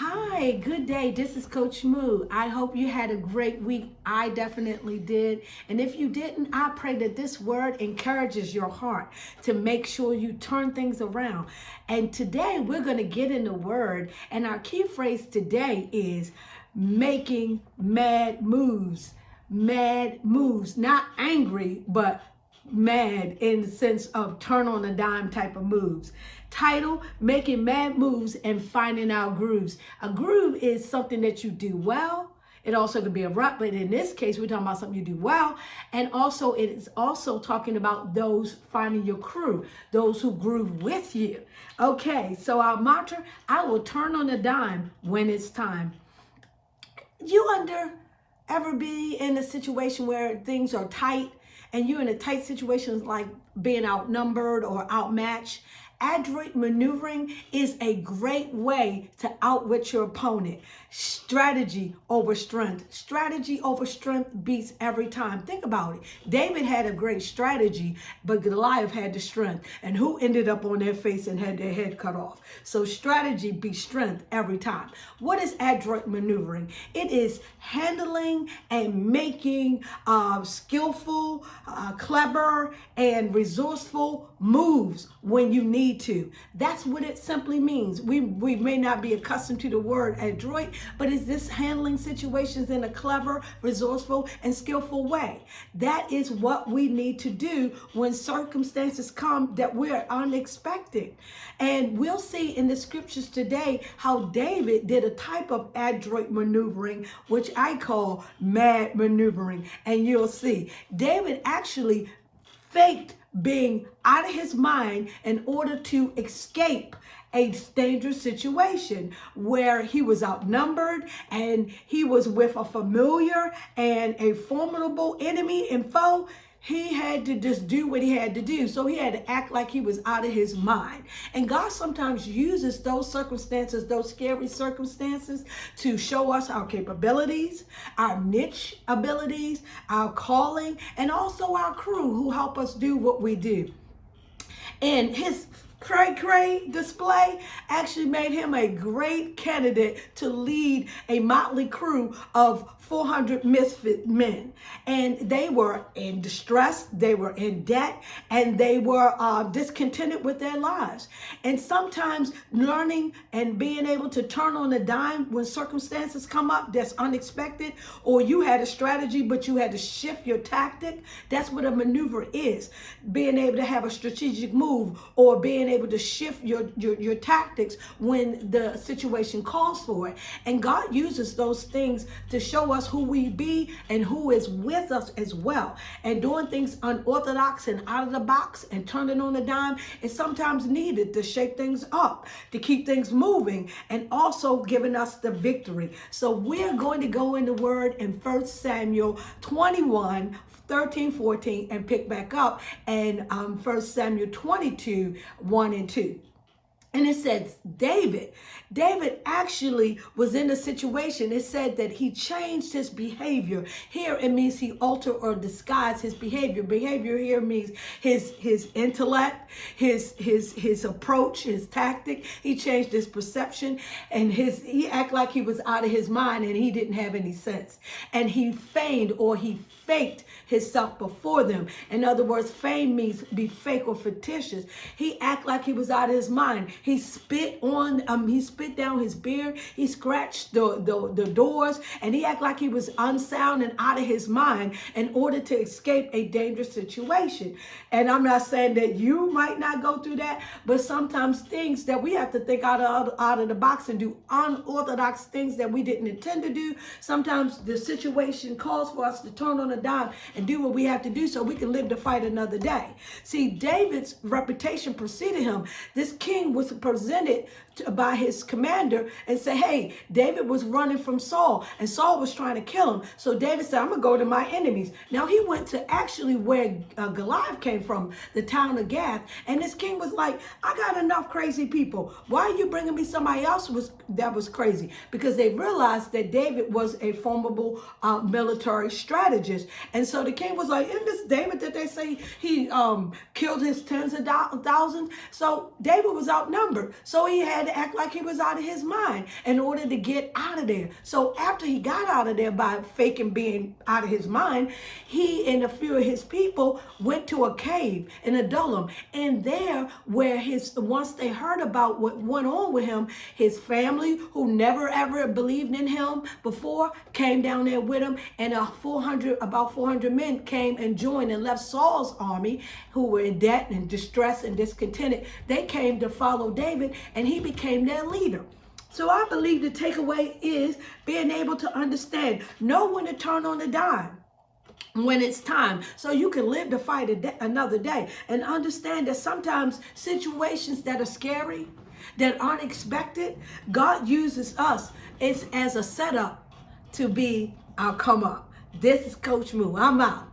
Hi, good day. This is Coach Moo. I hope you had a great week. I definitely did. And if you didn't, I pray that this word encourages your heart to make sure you turn things around. And today we're going to get in the word. And our key phrase today is making mad moves. Mad moves, not angry, but mad in the sense of turn on a dime type of moves. Title, making mad moves and finding out grooves. A groove is something that you do well. It also could be a rut, but in this case, we're talking about something you do well. And also, it is also talking about those finding your crew, those who groove with you. Okay, so our mantra, I will turn on a dime when it's time. Ever be in a situation where things are tight and you're in a tight situation like being outnumbered or outmatched? Adroit maneuvering is a great way to outwit your opponent. Strategy over strength. Strategy over strength beats every time. Think about it. David had a great strategy, but Goliath had the strength. And who ended up on their face and had their head cut off? So strategy beats strength every time. What is adroit maneuvering? It is handling and making skillful, clever, and resourceful moves when you need to. That's what it simply means. We may not be accustomed to the word adroit, but is this handling situations in a clever, resourceful, and skillful way? That is what we need to do when circumstances come that we're unexpected. And we'll see in the scriptures today how David did a type of adroit maneuvering, which I call mad maneuvering. And you'll see David actually faked being out of his mind in order to escape a dangerous situation where he was outnumbered and he was with a familiar and a formidable enemy and foe. He had to just do what he had to do. So he had to act like he was out of his mind. And God sometimes uses those circumstances, those scary circumstances, to show us our capabilities, our niche abilities, our calling, and also our crew who help us do what we do. And his cray display actually made him a great candidate to lead a motley crew of 400 misfit men. And they were in distress, they were in debt, and they were discontented with their lives. And sometimes learning and being able to turn on a dime when circumstances come up that's unexpected, or you had a strategy but you had to shift your tactic, that's what a maneuver is. Being able to have a strategic move or being able to shift your tactics when the situation calls for it. And God uses those things to show us who we be and who is with us as well. And doing things unorthodox and out of the box and turning on a dime is sometimes needed to shake things up, to keep things moving, and also giving us the victory. So we're going to go in the word in 1 Samuel 21, 13, 14, and pick back up and 1 Samuel 22, 1 and 2. And it says David actually was in a situation. It said that he changed his behavior. Here it means he altered or disguised his behavior. Behavior here means his intellect, his approach, his tactic. He changed his perception, and he acted like he was out of his mind and he didn't have any sense. And he feigned or he faked himself before them. In other words, feign means be fake or fictitious. He acted like he was out of his mind. He spit down his beard. He scratched the doors, and he acted like he was unsound and out of his mind in order to escape a dangerous situation. And I'm not saying that you might not go through that, but sometimes things that we have to think out of the box and do unorthodox things that we didn't intend to do. Sometimes the situation calls for us to turn on a dime and do what we have to do so we can live to fight another day. See, David's reputation preceded him. This king was presented by his commander and say, hey, David was running from Saul and Saul was trying to kill him. So David said, I'm going to go to my enemies. Now he went to actually where Goliath came from, the town of Gath. And this king was like, I got enough crazy people. Why are you bringing me somebody else that was crazy? Because they realized that David was a formidable military strategist. And so the king was like, isn't this David that they say he killed his tens of thousands? So David was outnumbered. outnumbered. So he had to act like he was out of his mind in order to get out of there. So after he got out of there by faking being out of his mind, he and a few of his people went to a cave in Adullam. And there where once they heard about what went on with him, his family, who never ever believed in him before, came down there with him, and about 400 men came and joined and left Saul's army, who were in debt and distressed and discontented. They came to follow David, and he became their leader. So I believe the takeaway is being able to understand, know when to turn on the dime when it's time, so you can live to fight another day, and understand that sometimes situations that are scary, that aren't expected, God uses us as a setup to be our come up. This is Coach Moo. I'm out.